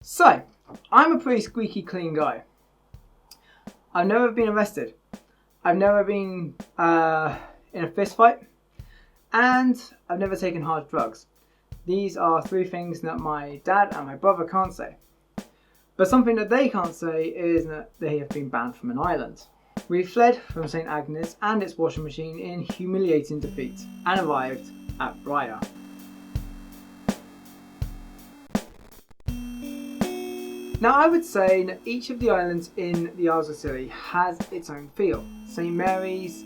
So, I'm a pretty squeaky clean guy. I've never been arrested. I've never been in a fist fight. And I've never taken hard drugs. These are three things that my dad and my brother can't say. But something that they can't say is that they have been banned from an island. We fled from St. Agnes and its washing machine in humiliating defeat and arrived at Bryher. Now I would say that each of the islands in the Isles of Scilly has its own feel. St. Mary's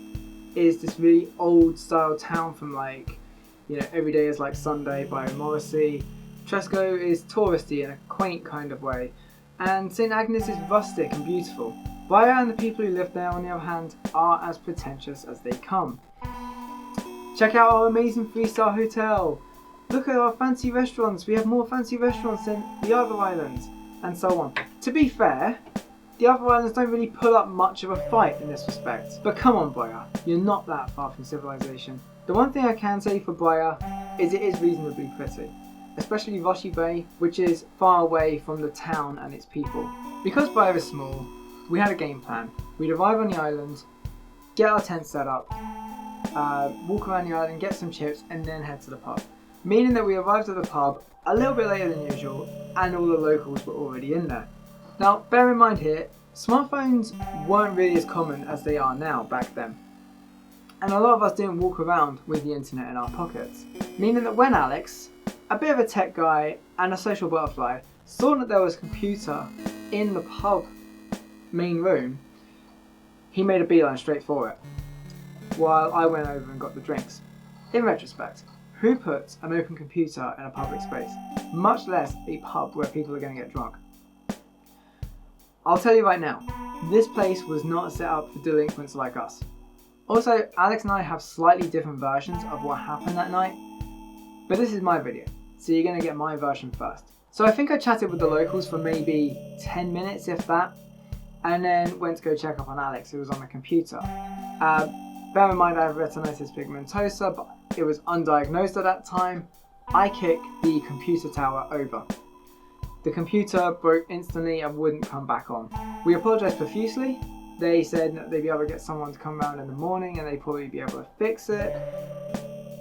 is this really old style town from every day is like Sunday by Morrissey. Tresco is touristy in a quaint kind of way. And St. Agnes is rustic and beautiful. Bryher and the people who live there, on the other hand, are as pretentious as they come. Check out our amazing 3-star hotel. Look at our fancy restaurants. We have more fancy restaurants than the other islands. And so on. To be fair, the other islands don't really put up much of a fight in this respect. But come on, Bryher, you're not that far from civilization. The one thing I can say for Bryher is it is reasonably pretty. Especially Rushy Bay, which is far away from the town and its people. Because Bryher is small, we had a game plan. We'd arrive on the island, get our tent set up, walk around the island, get some chips, and then head to the pub. Meaning that we arrived at the pub a little bit later than usual, and all the locals were already in there. Now, bear in mind here, smartphones weren't really as common as they are now back then. And a lot of us didn't walk around with the internet in our pockets. Meaning that when Alex, a bit of a tech guy and a social butterfly, saw that there was a computer in the pub main room, he made a beeline straight for it, while I went over and got the drinks. In retrospect, who puts an open computer in a public space, much less a pub where people are going to get drunk? I'll tell you right now, this place was not set up for delinquents like us. Also, Alex and I have slightly different versions of what happened that night, but this is my video, so you're going to get my version first. So I think I chatted with the locals for maybe 10 minutes, if that, and then went to go check up on Alex, who was on the computer. Bear in mind I have retinitis pigmentosa, but it was undiagnosed at that time. I kicked the computer tower over. The computer broke instantly and wouldn't come back on. We apologised profusely. They said that they'd be able to get someone to come around in the morning and they'd probably be able to fix it.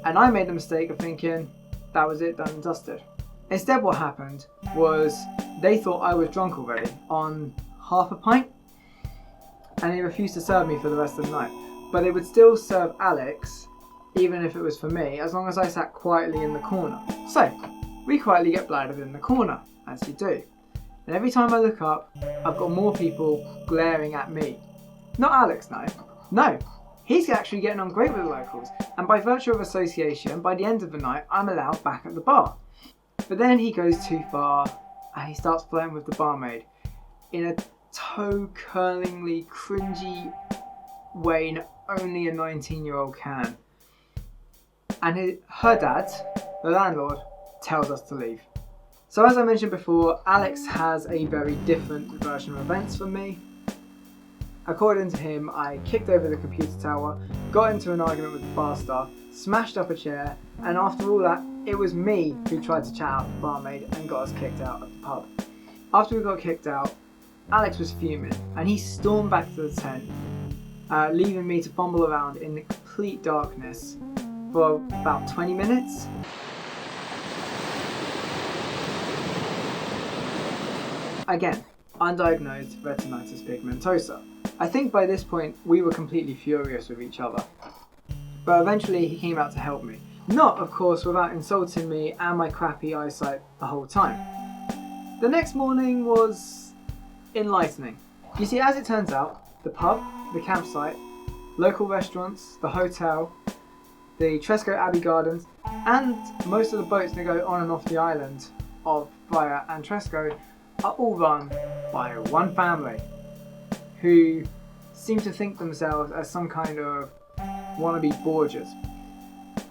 And I made the mistake of thinking that was it, done and dusted. Instead what happened was they thought I was drunk already on half a pint, and they refused to serve me for the rest of the night. But they would still serve Alex, even if it was for me, as long as I sat quietly in the corner. So, we quietly get bladdered in the corner, as you do. And every time I look up, I've got more people glaring at me. Not Alex, no. No, he's actually getting on great with the locals, and by virtue of association, by the end of the night, I'm allowed back at the bar. But then he goes too far, and he starts flirting with the barmaid in a toe-curlingly cringy way that only a 19-year-old can. And her dad, the landlord, tells us to leave. So as I mentioned before, Alex has a very different version of events from me. According to him, I kicked over the computer tower, got into an argument with the bar staff, smashed up a chair, and after all that, it was me who tried to chat out the barmaid and got us kicked out of the pub. After we got kicked out, Alex was fuming, and he stormed back to the tent, leaving me to fumble around in the complete darkness for about 20 minutes. Again, undiagnosed retinitis pigmentosa. I think by this point we were completely furious with each other. But eventually he came out to help me. Not, of course, without insulting me and my crappy eyesight the whole time. The next morning was enlightening. You see, as it turns out, the pub, the campsite, local restaurants, the hotel, the Tresco Abbey Gardens, and most of the boats that go on and off the island of Bryher and Tresco are all run by one family who seem to think themselves as some kind of wannabe Borgias.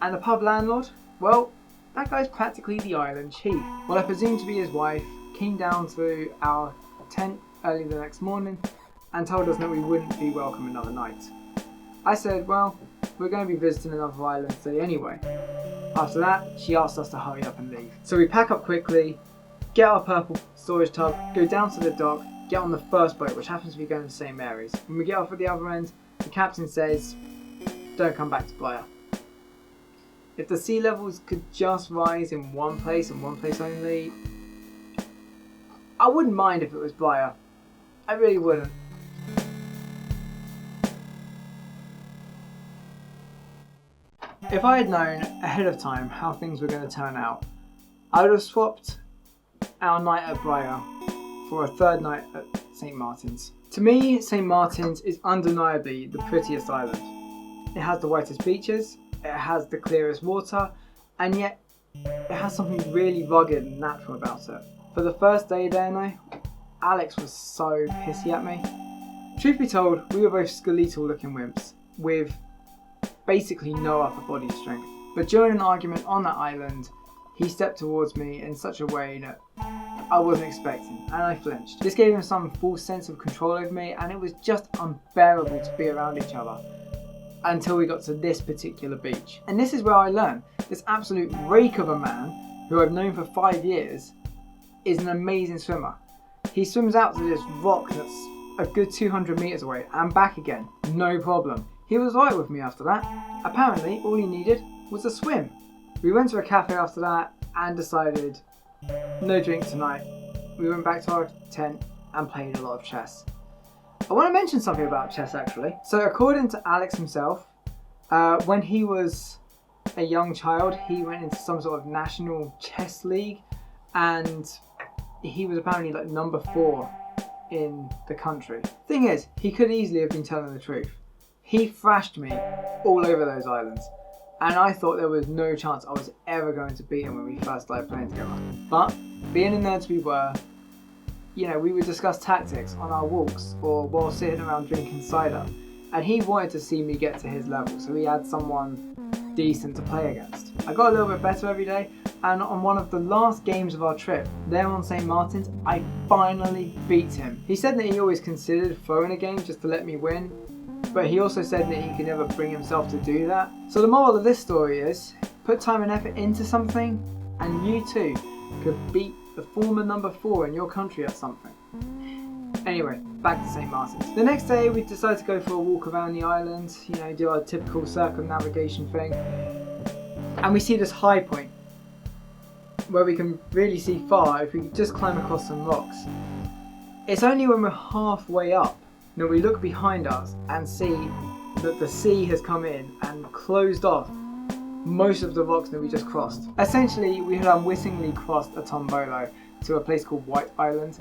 And the pub landlord, well, that guy's practically the island chief. What I presume to be his wife came down to our tent early the next morning and told us that we wouldn't be welcome another night. I said, well, we're going to be visiting another island today anyway. After that, she asked us to hurry up and leave. So we pack up quickly, get our purple storage tub, go down to the dock, get on the first boat, which happens to be going to St Mary's. When we get off at the other end, the captain says, don't come back to Bryher. If the sea levels could just rise in one place and one place only, I wouldn't mind if it was Bryher. I really wouldn't. If I had known ahead of time how things were going to turn out, I would have swapped our night at Bryher for a third night at St Martin's. To me, St Martin's is undeniably the prettiest island. It has the whitest beaches, it has the clearest water, and yet it has something really rugged and natural about it. For the first day there though, Alex was so pissy at me. Truth be told, we were both skeletal looking wimps with basically no upper body strength. But during an argument on that island, he stepped towards me in such a way that I wasn't expecting, and I flinched. This gave him some false sense of control over me, and it was just unbearable to be around each other until we got to this particular beach. And this is where I learned this absolute rake of a man, who I've known for 5 years, is an amazing swimmer. He swims out to this rock that's a good 200 metres away and back again, no problem. He was right with me after that. Apparently, all he needed was a swim. We went to a cafe after that and decided, no drink tonight. We went back to our tent and played a lot of chess. I want to mention something about chess actually. So according to Alex himself, when he was a young child, he went into some sort of national chess league and he was apparently like number 4 in the country. Thing is, he could easily have been telling the truth. He thrashed me all over those islands, and I thought there was no chance I was ever going to beat him when we first started playing together. But being the nerds we were, you know, we would discuss tactics on our walks or while sitting around drinking cider, and he wanted to see me get to his level, so he had someone decent to play against. I got a little bit better every day, and on one of the last games of our trip, there on St Martin's, I finally beat him. He said that he always considered throwing a game just to let me win, but he also said that he could never bring himself to do that. So the moral of this story is, put time and effort into something, and you too could beat the former number 4 in your country at something. Anyway, back to St Martin's. The next day we decided to go for a walk around the island, you know, do our typical circumnavigation thing. And we see this high point where we can really see far if we just climb across some rocks. It's only when we're halfway up that we look behind us and see that the sea has come in and closed off most of the rocks that we just crossed. Essentially, we had unwittingly crossed a tombolo to a place called White Island,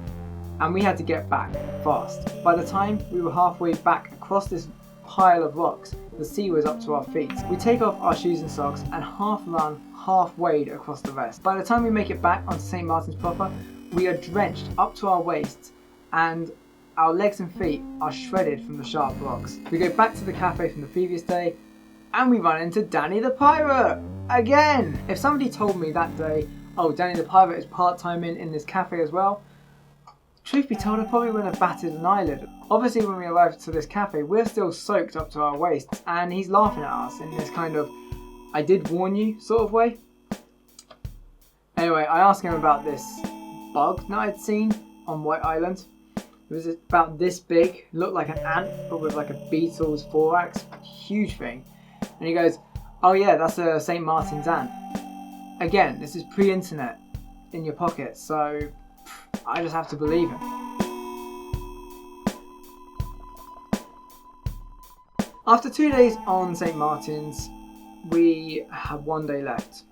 and we had to get back fast. By the time we were halfway back across this pile of rocks, the sea was up to our feet. We take off our shoes and socks and half run, half wade across the rest. By the time we make it back onto St Martin's proper, we are drenched up to our waists and our legs and feet are shredded from the sharp rocks. We go back to the cafe from the previous day and we run into Danny the Pirate again. If somebody told me that day, oh, Danny the Pirate is part-time in this cafe as well, truth be told, I probably wouldn't have batted an eyelid. Obviously, when we arrived to this cafe, we're still soaked up to our waists and he's laughing at us in this kind of, I did warn you sort of way. Anyway, I asked him about this bug that I'd seen on White Island. It was about this big, looked like an ant, but with like a beetle's thorax, huge thing. And he goes, oh yeah, that's a St. Martin's ant. Again, this is pre-internet in your pocket, so I just have to believe him. After 2 days on St. Martin's, we had 1 day left.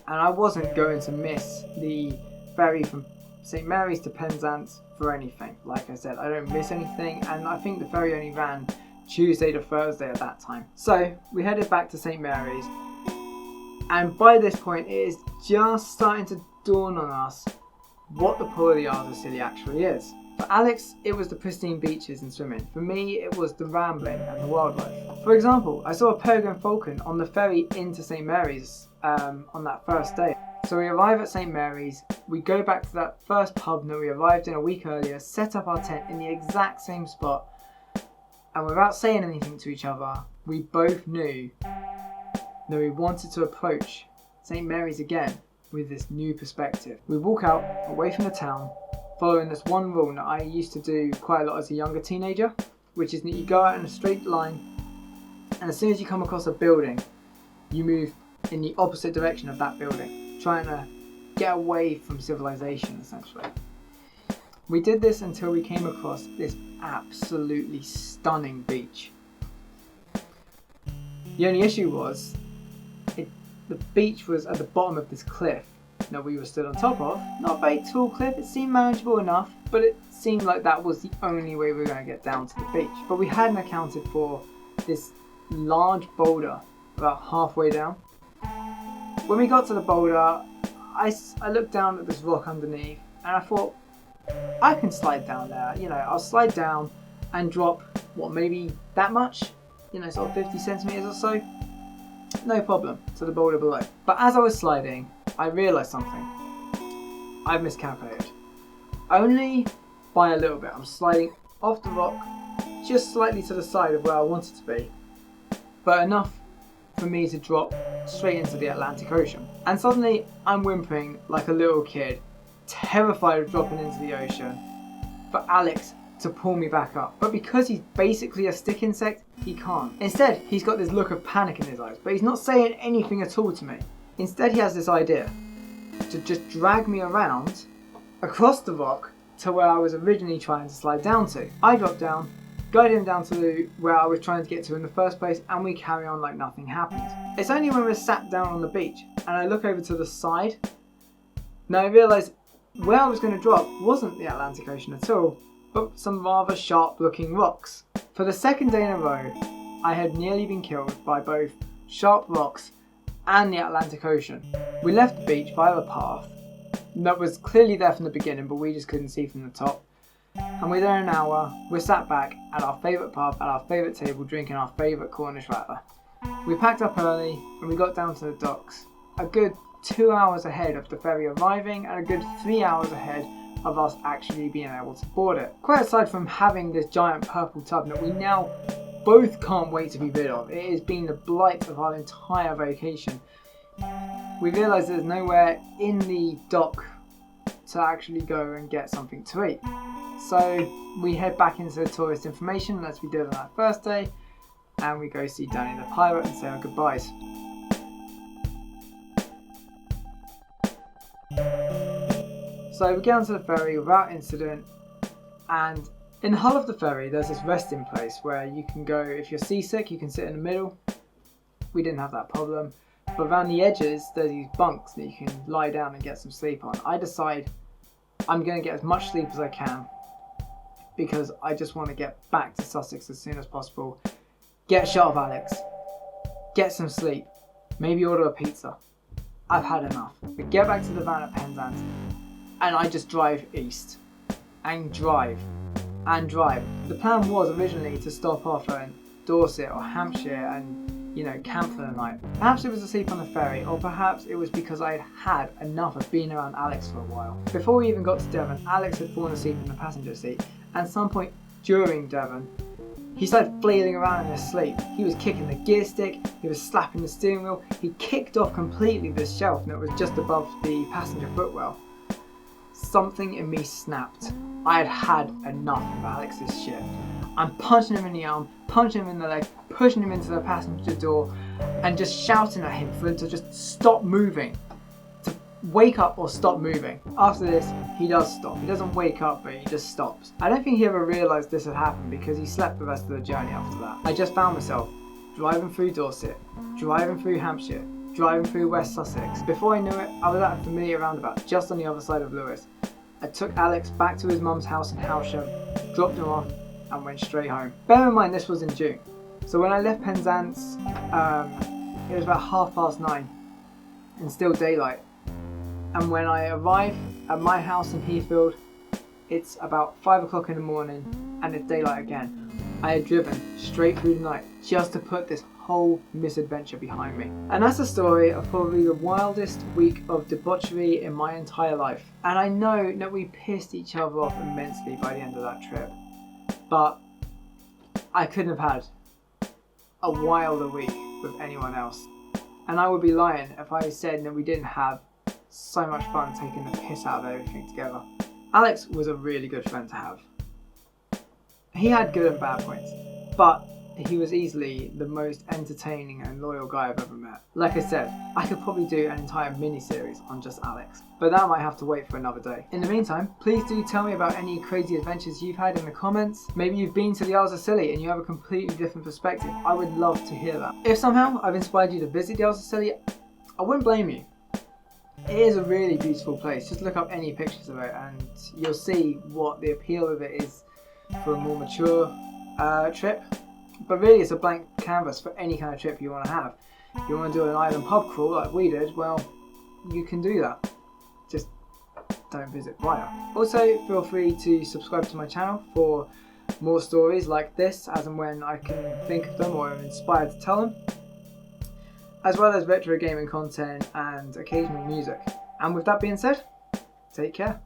And I wasn't going to miss the ferry from St Mary's to Penzance for anything. Like I said, I don't miss anything, and I think the ferry only ran Tuesday to Thursday at that time. So we headed back to St Mary's, and by this point it is just starting to dawn on us what the pool of the Isles of Scilly actually is. For Alex, it was the pristine beaches and swimming. For me, it was the rambling and the wildlife. For example, I saw a peregrine falcon on the ferry into St Mary's on that first day. So we arrive at St Mary's, we go back to that first pub that we arrived in a week earlier, set up our tent in the exact same spot, and without saying anything to each other, we both knew that we wanted to approach St Mary's again with this new perspective. We walk out, away from the town, following this one rule that I used to do quite a lot as a younger teenager, which is that you go out in a straight line, and as soon as you come across a building, you move in the opposite direction of that building, trying to get away from civilization, essentially. We did this until we came across this absolutely stunning beach. The only issue was, the beach was at the bottom of this cliff that we were stood on top of. Not a very tall cliff, it seemed manageable enough, but it seemed like that was the only way we were going to get down to the beach. But we hadn't accounted for this large boulder about halfway down. When we got to the boulder, I looked down at this rock underneath, and I thought, I can slide down there. I'll slide down and drop, maybe that much? Sort of 50 centimeters or so. No problem, to the boulder below. But as I was sliding, I realised something. I've miscalculated. Only by a little bit. I'm sliding off the rock, just slightly to the side of where I wanted to be, but enough for me to drop straight into the Atlantic Ocean. And suddenly, I'm whimpering like a little kid, terrified of dropping into the ocean, for Alex to pull me back up. But because he's basically a stick insect, he can't. Instead, he's got this look of panic in his eyes, but he's not saying anything at all to me. Instead, he has this idea to just drag me around across the rock to where I was originally trying to slide down to. I drop down, guide him down to where I was trying to get to in the first place, and we carry on like nothing happened. It's only when we're sat down on the beach and I look over to the side, now I realise where I was going to drop wasn't the Atlantic Ocean at all, but some rather sharp looking rocks. For the second day in a row, I had nearly been killed by both sharp rocks and the Atlantic Ocean. We left the beach via a path that was clearly there from the beginning, but we just couldn't see from the top. And within an hour, we're sat back at our favourite pub, at our favourite table, drinking our favourite Cornish rattler. We packed up early and we got down to the docks, a good 2 hours ahead of the ferry arriving and a good 3 hours ahead of us actually being able to board it. Quite aside from having this giant purple tub that we now both can't wait to be rid of, it has been the blight of our entire vacation. We realised there's nowhere in the dock to actually go and get something to eat. So we head back into the tourist information as we did on that first day, and we go see Danny the pirate and say our goodbyes. So we get onto the ferry without incident, and in the hull of the ferry there's this resting place where you can go, if you're seasick you can sit in the middle. We didn't have that problem, but around the edges there's these bunks that you can lie down and get some sleep on. I decide I'm going to get as much sleep as I can because I just want to get back to Sussex as soon as possible, get a shot of Alex, get some sleep, maybe order a pizza. I've had enough. We get back to the van at Penzance, and I just drive east and drive and drive. The plan was originally to stop off in Dorset or Hampshire and camp for the night. Perhaps it was to sleep on the ferry, or perhaps it was because I had had enough of being around Alex for a while. Before we even got to Devon, Alex had fallen asleep in the passenger seat, and at some point during Devon, he started flailing around in his sleep. He was kicking the gear stick, he was slapping the steering wheel, he kicked off completely the shelf that was just above the passenger footwell. Something in me snapped. I had had enough of Alex's shit. I'm punching him in the arm, punching him in the leg, pushing him into the passenger door, and just shouting at him for him to just stop moving. To wake up or stop moving. After this, he does stop. He doesn't wake up, but he just stops. I don't think he ever realised this had happened because he slept the rest of the journey after that. I just found myself driving through Dorset, driving through Hampshire, driving through West Sussex. Before I knew it, I was at a familiar roundabout just on the other side of Lewis. I took Alex back to his mum's house in Howsham, dropped him off, and went straight home. Bear in mind this was in June, so when I left Penzance, it was about 9:30 and still daylight. And when I arrived at my house in Heathfield, it's about 5 o'clock in the morning and it's daylight again. I had driven straight through the night just to put this whole misadventure behind me. And that's the story of probably the wildest week of debauchery in my entire life. And I know that we pissed each other off immensely by the end of that trip, but I couldn't have had a wilder week with anyone else. And I would be lying if I said that we didn't have so much fun taking the piss out of everything together. Alex was a really good friend to have. He had good and bad points, but he was easily the most entertaining and loyal guy I've ever met. Like I said, I could probably do an entire mini-series on just Alex, but that might have to wait for another day. In the meantime, please do tell me about any crazy adventures you've had in the comments. Maybe you've been to the Isles of Scilly and you have a completely different perspective. I would love to hear that. If somehow I've inspired you to visit the Isles of Scilly, I wouldn't blame you. It is a really beautiful place. Just look up any pictures of it and you'll see what the appeal of it is for a more mature trip. But really, it's a blank canvas for any kind of trip you want to have. If you want to do an island pub crawl like we did, well, you can do that. Just don't visit Bryher. Also, feel free to subscribe to my channel for more stories like this, as and when I can think of them or am inspired to tell them, as well as retro gaming content and occasional music. And with that being said, take care.